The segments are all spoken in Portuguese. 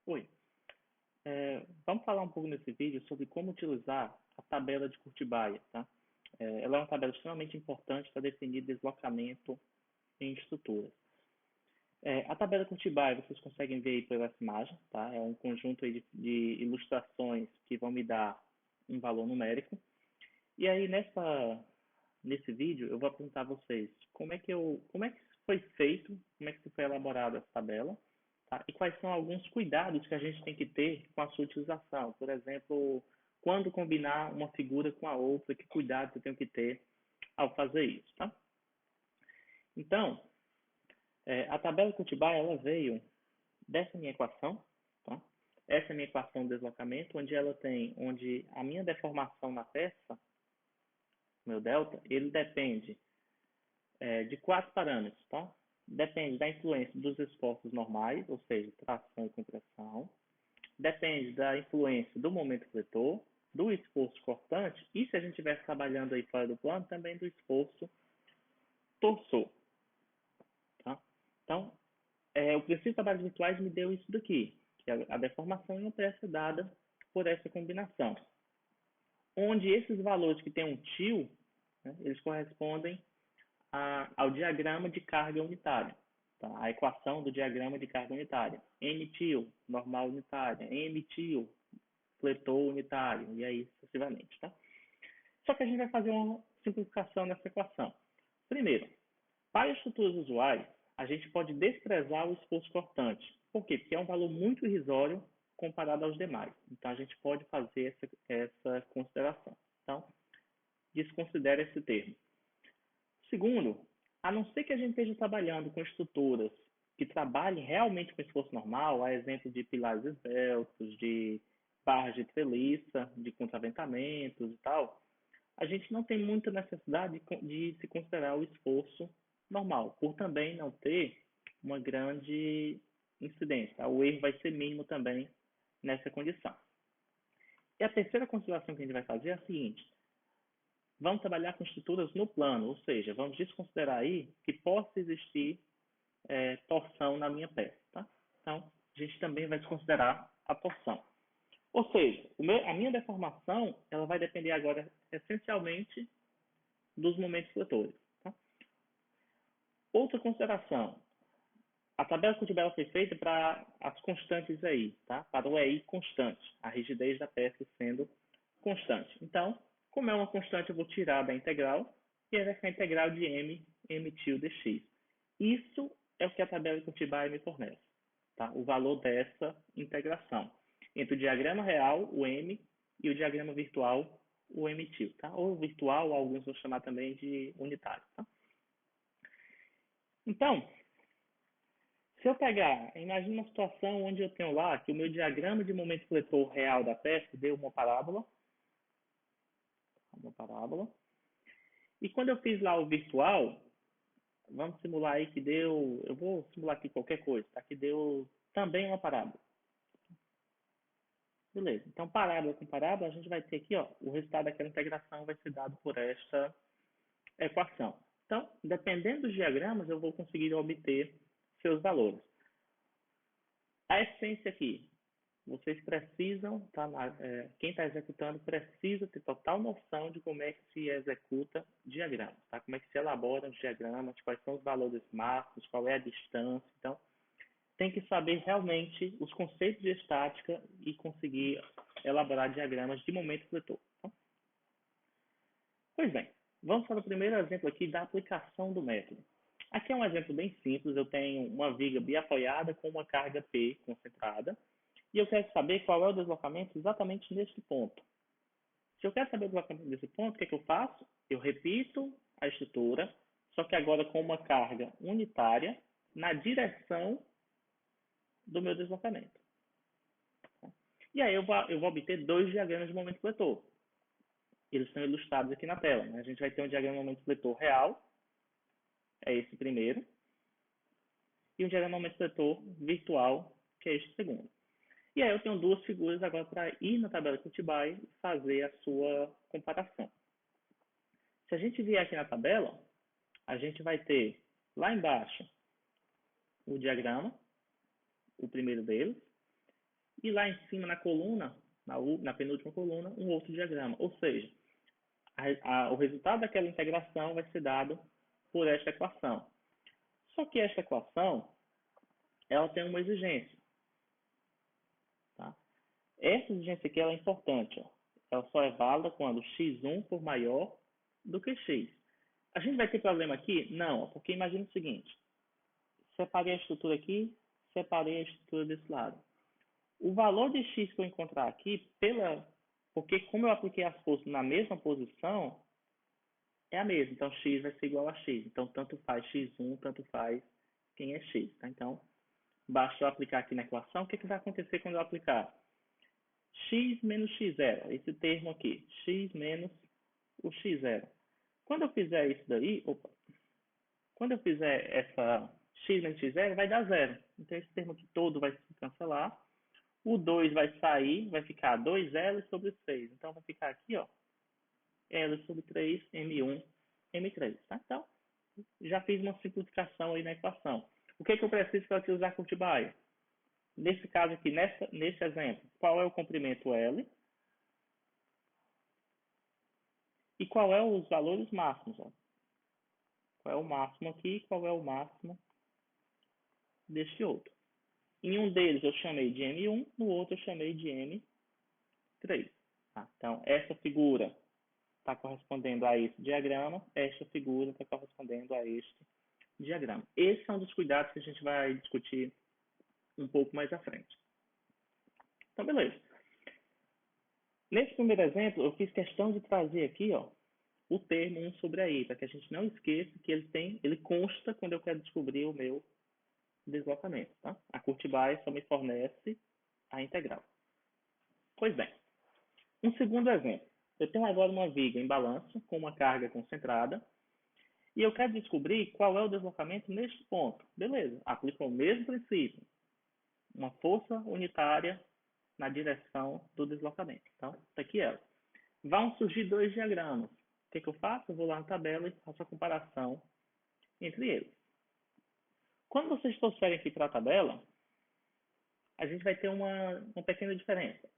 Oi, vamos falar um pouco nesse vídeo sobre como utilizar a tabela de Curtibaia, tá? Ela é uma tabela extremamente importante para definir deslocamento em estruturas. A tabela Curtibaia, vocês conseguem ver aí pela imagem, tá? É um conjunto aí de ilustrações que vão me dar um valor numérico. E aí, nesse vídeo, eu vou apresentar a vocês como é que foi feito, como é que foi elaborada essa tabela, tá? E quais são alguns cuidados que a gente tem que ter com a sua utilização. Por exemplo, quando combinar uma figura com a outra, que cuidados eu tenho que ter ao fazer isso, tá? Então, a tabela Cutibai, ela veio dessa minha equação, tá? Essa é a minha equação de deslocamento, onde a minha deformação na peça, meu delta, ele depende de quatro parâmetros, tá? Depende da influência dos esforços normais, ou seja, tração e compressão. Depende da influência do momento fletor, do esforço cortante e, se a gente estivesse trabalhando aí fora do plano, também do esforço torsor, tá? Então, o princípio de trabalhos virtuais me deu isso daqui, que a deformação não pode ser dada por essa combinação, onde esses valores que tem um tio, né, eles correspondem ao diagrama de carga unitária, tá? A equação do diagrama de carga unitária. N tio, normal unitária. M tio, fletor unitário, e aí sucessivamente, tá? Só que a gente vai fazer uma simplificação nessa equação. Primeiro, para estruturas usuais, a gente pode desprezar o esforço cortante. Por quê? Porque é um valor muito irrisório comparado aos demais. Então, a gente pode fazer essa consideração. Então, desconsidere esse termo. Segundo, a não ser que a gente esteja trabalhando com estruturas que trabalhem realmente com esforço normal, a exemplo de pilares esbeltos, de barras de treliça, de contraventamentos e tal, a gente não tem muita necessidade de se considerar o esforço normal, por também não ter uma grande incidência. O erro vai ser mínimo também nessa condição. E a terceira consideração que a gente vai fazer é a seguinte: vamos trabalhar com estruturas no plano, ou seja, vamos desconsiderar aí que possa existir torção na minha peça. Tá? Então, a gente também vai desconsiderar a torção. Ou seja, a minha deformação ela vai depender agora essencialmente dos momentos fletores. Tá? Outra consideração, a tabela Cuttibella foi feita para as constantes aí, tá? Para o EI constante, a rigidez da peça sendo constante. Então, como é uma constante, eu vou tirar da integral e aí vai ficar a integral de m tilde dx. Isso é o que a tabela Cuttibella me fornece, tá? O valor dessa integração entre o diagrama real, o m, e o diagrama virtual, o m tilde, tá? Ou virtual, alguns vão chamar também de unitário, tá? Então, se eu pegar, imagine uma situação onde eu tenho lá que o meu diagrama de momento fletor real da peça deu uma parábola, e quando eu fiz lá o virtual, vamos simular aí que deu, eu vou simular aqui qualquer coisa, tá? Que deu também uma parábola. Beleza, então parábola com parábola, a gente vai ter aqui, ó, o resultado daquela integração vai ser dado por esta equação. Então, dependendo dos diagramas, eu vou conseguir obter seus valores. A essência aqui, vocês precisam, tá, quem está executando precisa ter total noção de como é que se executa diagramas, tá? Como é que se elaboram os diagramas, quais são os valores máximos, qual é a distância. Então, tem que saber realmente os conceitos de estática e conseguir elaborar diagramas de momento fletor. Tá? Pois bem, vamos para o primeiro exemplo aqui da aplicação do método. Aqui é um exemplo bem simples, eu tenho uma viga biapoiada com uma carga P concentrada, e eu quero saber qual é o deslocamento exatamente neste ponto. Se eu quero saber o deslocamento desse ponto, o que é que eu faço? Eu repito a estrutura, só que agora com uma carga unitária na direção do meu deslocamento. E aí eu vou obter dois diagramas de momento fletor. Eles são ilustrados aqui na tela. Né? A gente vai ter um diagrama de momento fletor real, é esse primeiro, e um diagrama de momento fletor virtual, que é este segundo. E aí eu tenho duas figuras agora para ir na tabela Cuttibay e fazer a sua comparação. Se a gente vier aqui na tabela, a gente vai ter lá embaixo o diagrama, o primeiro deles, e lá em cima na coluna, na penúltima coluna, um outro diagrama. Ou seja, o resultado daquela integração vai ser dado por esta equação. Só que esta equação, ela tem uma exigência. Tá? Essa exigência aqui ela é importante. Ó. Ela só é válida quando x1 for maior do que x. A gente vai ter problema aqui? Não, porque imagina o seguinte. Separei a estrutura aqui, separei a estrutura desse lado. O valor de x que eu encontrar aqui, porque como eu apliquei as forças na mesma posição, é a mesma. Então, x vai ser igual a x. Então, tanto faz x1, tanto faz quem é x. Tá? Então, basta eu aplicar aqui na equação. O que, que vai acontecer quando eu aplicar? X menos x0. Esse termo aqui. X menos o x0. Quando eu fizer isso daí, quando eu fizer essa x menos x0, vai dar zero. Então, esse termo aqui todo vai se cancelar. O 2 vai sair, vai ficar 2L sobre 6. Então, vai ficar aqui, ó, L sobre 3, M1, M3. Tá? Então, já fiz uma simplificação aí na equação. O que, que eu preciso para utilizar Curtibaia? Nesse caso aqui, nesse exemplo, qual é o comprimento L e qual é os valores máximos? Ó? Qual é o máximo aqui e qual é o máximo deste outro? Em um deles eu chamei de M1, no outro eu chamei de M3. Tá? Então, essa figura está correspondendo a esse diagrama, esta figura está correspondendo a este diagrama. Esse é um dos cuidados que a gente vai discutir um pouco mais à frente. Então, beleza. Nesse primeiro exemplo, eu fiz questão de trazer aqui, ó, o termo 1 sobre a i, para que a gente não esqueça que ele consta quando eu quero descobrir o meu deslocamento. Tá? A Curtibaia só me fornece a integral. Pois bem, um segundo exemplo. Eu tenho agora uma viga em balanço com uma carga concentrada e eu quero descobrir qual é o deslocamento neste ponto. Beleza, aplica o mesmo princípio. Uma força unitária na direção do deslocamento. Então, está aqui ela. Vão surgir dois diagramas. O que, que eu faço? Eu vou lá na tabela e faço a comparação entre eles. Quando vocês trouxerem aqui para a tabela, a gente vai ter uma pequena diferença.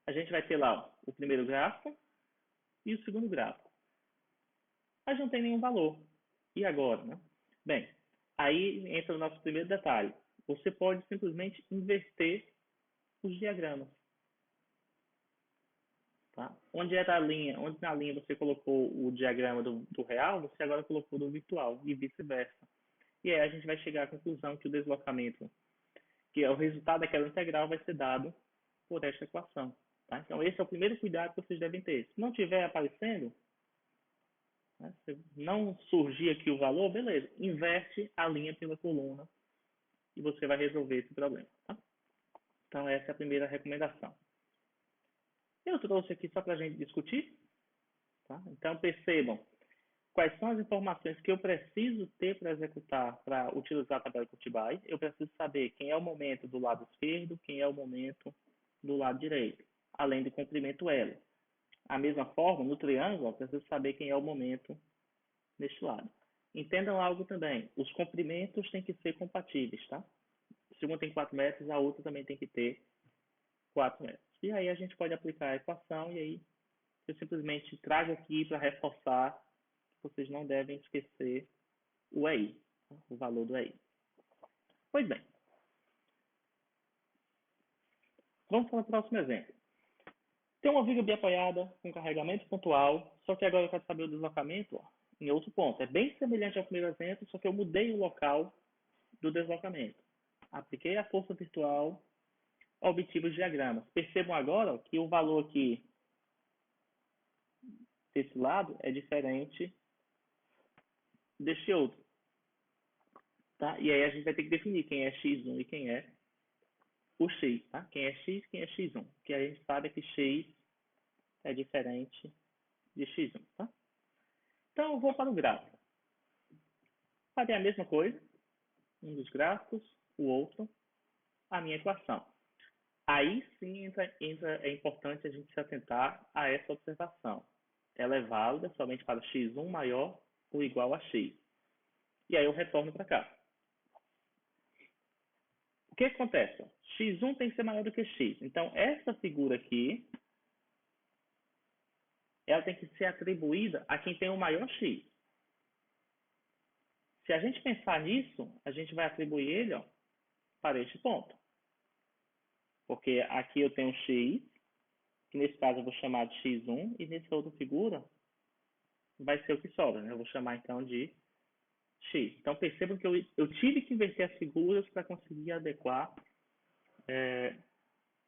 A gente vai ter lá o primeiro gráfico e o segundo gráfico. Mas não tem nenhum valor. E agora, né? Bem, aí entra o nosso primeiro detalhe. Você pode simplesmente inverter os diagramas. Tá? Onde na linha você colocou o diagrama do real, você agora colocou do virtual e vice-versa. E aí a gente vai chegar à conclusão que o deslocamento, que é o resultado daquela integral, vai ser dado por esta equação. Tá? Então esse é o primeiro cuidado que vocês devem ter. Se não estiver aparecendo, né, se não surgir aqui o valor, beleza, inverte a linha pela coluna e você vai resolver esse problema. Tá? Então essa é a primeira recomendação. Eu trouxe aqui só para a gente discutir. Tá? Então percebam quais são as informações que eu preciso ter para executar, para utilizar a tabela Curtibaia. Eu preciso saber quem é o momento do lado esquerdo, quem é o momento do lado direito, além do comprimento L. A mesma forma, no triângulo, eu preciso saber quem é o momento neste lado. Entendam algo também, os comprimentos têm que ser compatíveis, tá? Se uma tem 4 metros, a outra também tem que ter 4 metros. E aí a gente pode aplicar a equação e aí eu simplesmente trago aqui para reforçar que vocês não devem esquecer o EI, tá? O valor do EI. Pois bem, vamos para o próximo exemplo. Tem uma viga bem apoiada com carregamento pontual, só que agora eu quero saber o deslocamento ó, em outro ponto. É bem semelhante ao primeiro exemplo, só que eu mudei o local do deslocamento. Apliquei a força virtual, obtive os diagramas. Percebam agora ó, que o valor aqui desse lado é diferente deste outro. Tá? E aí a gente vai ter que definir quem é x1 e quem é o x. Tá? Quem é x, quem é x1. Que a gente sabe que x é diferente de x1. Tá? Então eu vou para o gráfico. Farei a mesma coisa, um dos gráficos, o outro, a minha equação. Aí sim é importante a gente se atentar a essa observação. Ela é válida somente para x1 maior ou igual a x. E aí eu retorno para cá. O que acontece? X1 tem que ser maior do que X. Então, essa figura aqui, ela tem que ser atribuída a quem tem o maior X. Se a gente pensar nisso, a gente vai atribuir ele, ó, para este ponto. Porque aqui eu tenho X, que nesse caso eu vou chamar de X1, e nessa outra figura vai ser o que sobra, né? Eu vou chamar então de X. Então percebam que eu tive que inverter as figuras para conseguir adequar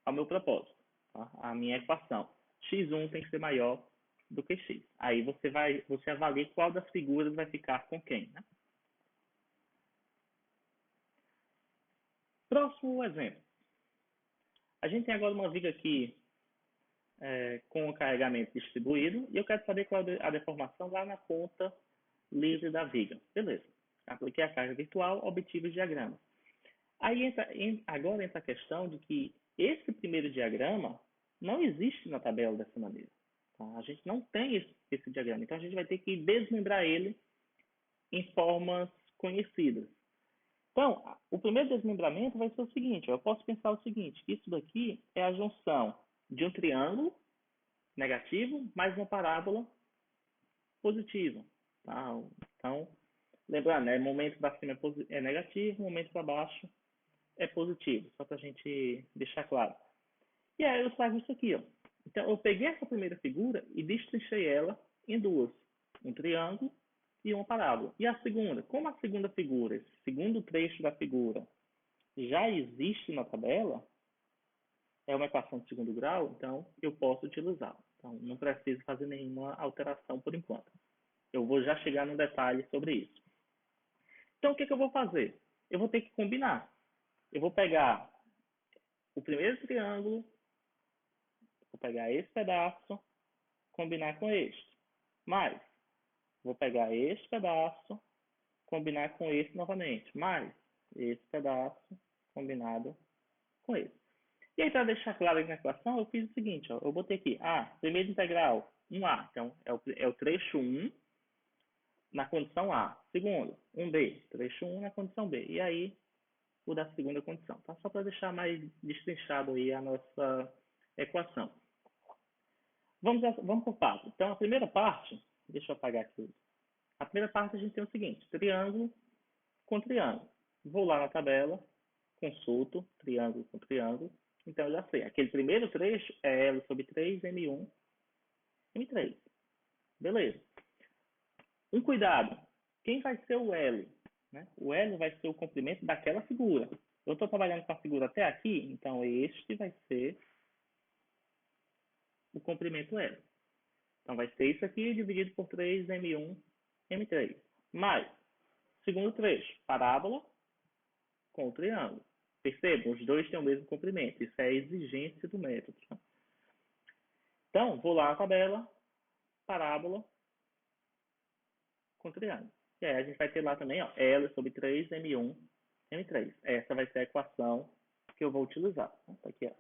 ao meu propósito, tá? A minha equação. X1 tem que ser maior do que X. Aí você avalia qual das figuras vai ficar com quem, né? Próximo exemplo. A gente tem agora uma viga aqui com o carregamento distribuído e eu quero saber qual é a deformação lá na ponta livre da viga. Beleza. Apliquei a carga virtual, obtive o diagrama. Aí agora entra a questão de que esse primeiro diagrama não existe na tabela dessa maneira. Tá? A gente não tem esse diagrama. Então a gente vai ter que desmembrar ele em formas conhecidas. Então, o primeiro desmembramento vai ser o seguinte: eu posso pensar o seguinte, que isso daqui é a junção de um triângulo negativo mais uma parábola positiva. Tá? Então, lembrando, né, momento para cima é negativo, momento para baixo é positivo, só para a gente deixar claro. E aí eu trago isso aqui. Ó. Então, eu peguei essa primeira figura e destrinchei ela em duas. Um triângulo e uma parábola. E a segunda? Como a segunda figura, esse segundo trecho da figura, já existe na tabela, é uma equação de segundo grau, então eu posso utilizá-la. Então, não preciso fazer nenhuma alteração por enquanto. Eu vou já chegar no detalhe sobre isso. Então, o que eu vou fazer? Eu vou ter que combinar. Eu vou pegar o primeiro triângulo, vou pegar esse pedaço, combinar com este. Mais, vou pegar este pedaço, combinar com esse novamente. Mais, esse pedaço combinado com esse. E aí, para deixar claro aqui na equação, eu fiz o seguinte, ó, eu botei aqui, primeira integral, 1A. Então, é o trecho 1 na condição A. Segundo, 1B, trecho 1 na condição B. E aí, o da segunda condição. Tá? Só para deixar mais destrinchado aí a nossa equação. Vamos por partes. Então, a primeira parte, deixa eu apagar aqui. A primeira parte a gente tem o seguinte, triângulo com triângulo. Vou lá na tabela, consulto, triângulo com triângulo. Então, eu já sei. Aquele primeiro trecho é L sobre 3, M1, M3. Beleza. Um cuidado. Quem vai ser o L? Né? O L vai ser o comprimento daquela figura. Eu estou trabalhando com a figura até aqui, então este vai ser o comprimento L. Então, vai ser isso aqui dividido por 3, M1, M3. Mais, segundo trecho, parábola com o triângulo. Percebam, os dois têm o mesmo comprimento. Isso é a exigência do método. Tá? Então, vou lá na tabela, parábola com triângulo. E aí a gente vai ter lá também, ó, L sobre 3, M1, M3. Essa vai ser a equação que eu vou utilizar. Tá aqui, ó.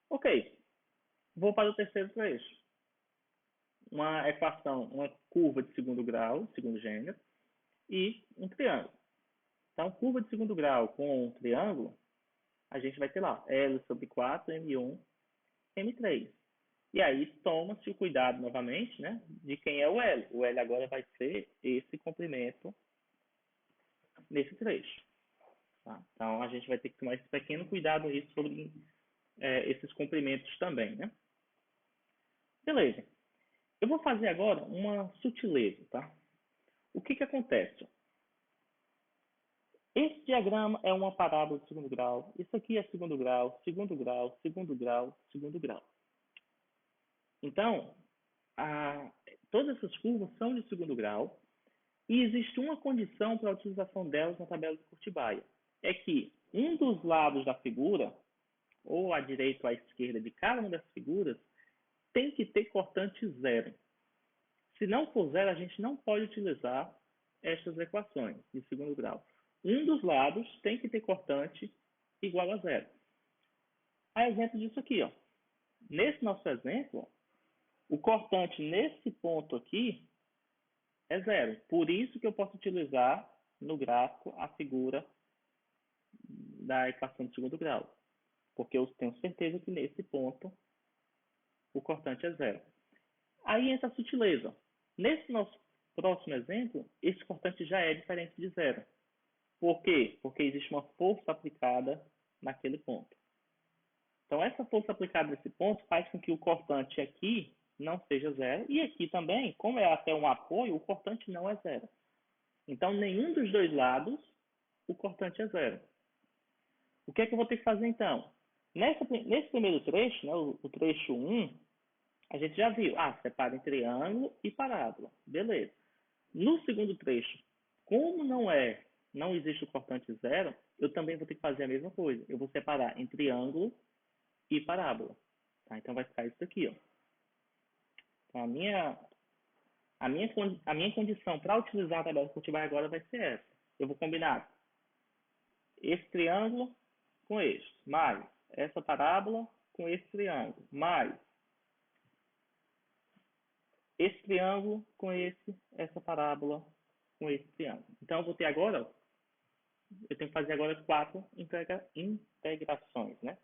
Ok, vou para o terceiro trecho. Uma equação, uma curva de segundo grau, segundo gênero, e um triângulo. Então, curva de segundo grau com um triângulo, a gente vai ter lá L sobre 4, M1, M3. E aí toma-se o cuidado novamente, né, de quem é o L. O L agora vai ser esse comprimento nesse trecho. Tá? Então, a gente vai ter que tomar esse pequeno cuidado aí sobre esses comprimentos também, né? Beleza. Eu vou fazer agora uma sutileza, tá? O que acontece? Esse diagrama é uma parábola de segundo grau. Isso aqui é segundo grau, segundo grau, segundo grau, segundo grau. Então, todas essas curvas são de segundo grau e existe uma condição para a utilização delas na tabela de Curtibaia. É que um dos lados da figura, ou à direita ou à esquerda de cada uma das figuras, tem que ter cortante zero. Se não for zero, a gente não pode utilizar estas equações de segundo grau. Um dos lados tem que ter cortante igual a zero. A exemplo disso aqui, ó. Nesse nosso exemplo, o cortante nesse ponto aqui é zero. Por isso que eu posso utilizar no gráfico a figura da equação de segundo grau, porque eu tenho certeza que nesse ponto o cortante é zero. Aí entra a sutileza. Nesse nosso próximo exemplo, esse cortante já é diferente de zero. Por quê? Porque existe uma força aplicada naquele ponto. Então, essa força aplicada nesse ponto faz com que o cortante aqui não seja zero. E aqui também, como é até um apoio, o cortante não é zero. Então, nenhum dos dois lados, o cortante é zero. O que é que eu vou ter que fazer, então? Nesse primeiro trecho, né, o trecho 1, a gente já viu. Separa em triângulo e parábola. Beleza. No segundo trecho, como não existe o cortante zero, eu também vou ter que fazer a mesma coisa. Eu vou separar em triângulo e parábola. Tá? Então vai ficar isso aqui. Ó. Então a minha condição para utilizar a tabela cultivar agora vai ser essa. Eu vou combinar esse triângulo com este, mais essa parábola com esse triângulo, mais esse triângulo com essa parábola com esse triângulo. Então eu vou ter agora, eu tenho que fazer agora 4 integrações, né?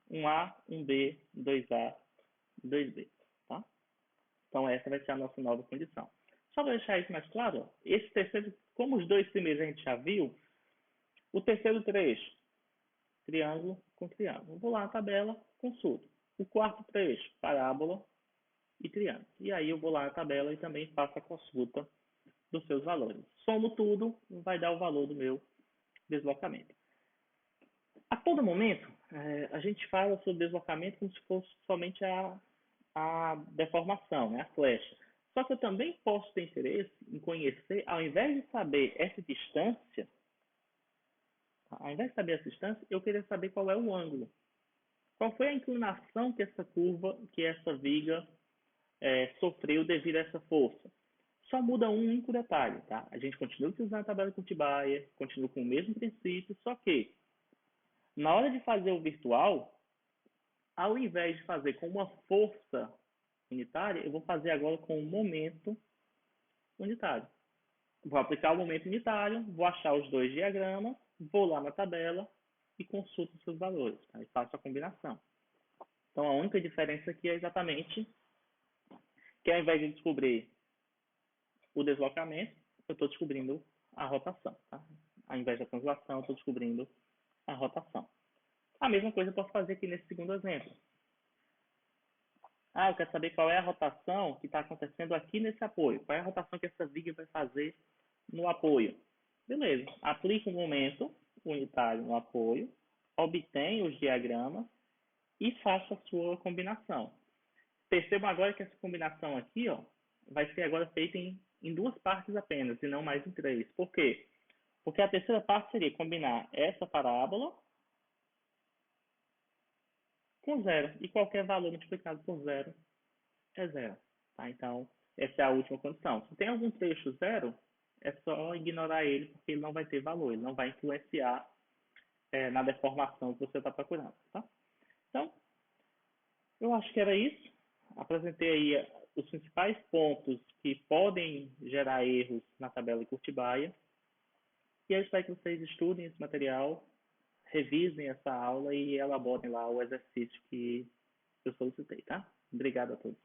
1A, 1B, 2A, 2B, tá? Então essa vai ser a nossa nova condição. Só para deixar isso mais claro, esse terceiro, como os dois primeiros a gente já viu, o terceiro trecho, triângulo com triângulo. Vou lá na tabela, consulto. O quarto trecho, parábola e triângulo. E aí eu vou lá na tabela e também faço a consulta dos seus valores. Somo tudo, vai dar o valor do meu deslocamento. A todo momento, a gente fala sobre deslocamento como se fosse somente a deformação, né, a flecha. Só que eu também posso ter interesse em conhecer, ao invés de saber essa distância, ao invés de saber essa distância, eu queria saber qual é o ângulo. Qual foi a inclinação que essa curva, que essa viga sofreu devido a essa força? Só muda um único detalhe, tá? A gente continua utilizando a tabela de Curtibaia, continua com o mesmo princípio, só que na hora de fazer o virtual, ao invés de fazer com uma força unitária, eu vou fazer agora com um momento unitário. Vou aplicar o momento unitário, vou achar os dois diagramas, vou lá na tabela e consulto os seus valores, tá? E faço a combinação. Então, a única diferença aqui é exatamente que ao invés de descobrir o deslocamento, eu estou descobrindo a rotação. Tá? Ao invés da translação, eu estou descobrindo a rotação. A mesma coisa eu posso fazer aqui nesse segundo exemplo. Eu quero saber qual é a rotação que está acontecendo aqui nesse apoio. Qual é a rotação que essa viga vai fazer no apoio. Beleza. Aplica um momento unitário no apoio, obtém os diagramas e faça a sua combinação. Percebam agora que essa combinação aqui vai ser agora feita em duas partes apenas e não mais em três. Por quê? Porque a terceira parte seria combinar essa parábola com zero. E qualquer valor multiplicado por zero é zero. Tá? Então, essa é a última condição. Se tem algum trecho zero, é só ignorar ele, porque ele não vai ter valor, ele não vai influenciar na deformação que você está procurando. Tá? Então, eu acho que era isso. Apresentei aí os principais pontos que podem gerar erros na tabela de Curtibaia. E eu espero que vocês estudem esse material, revisem essa aula e elaborem lá o exercício que eu solicitei, tá? Obrigado a todos.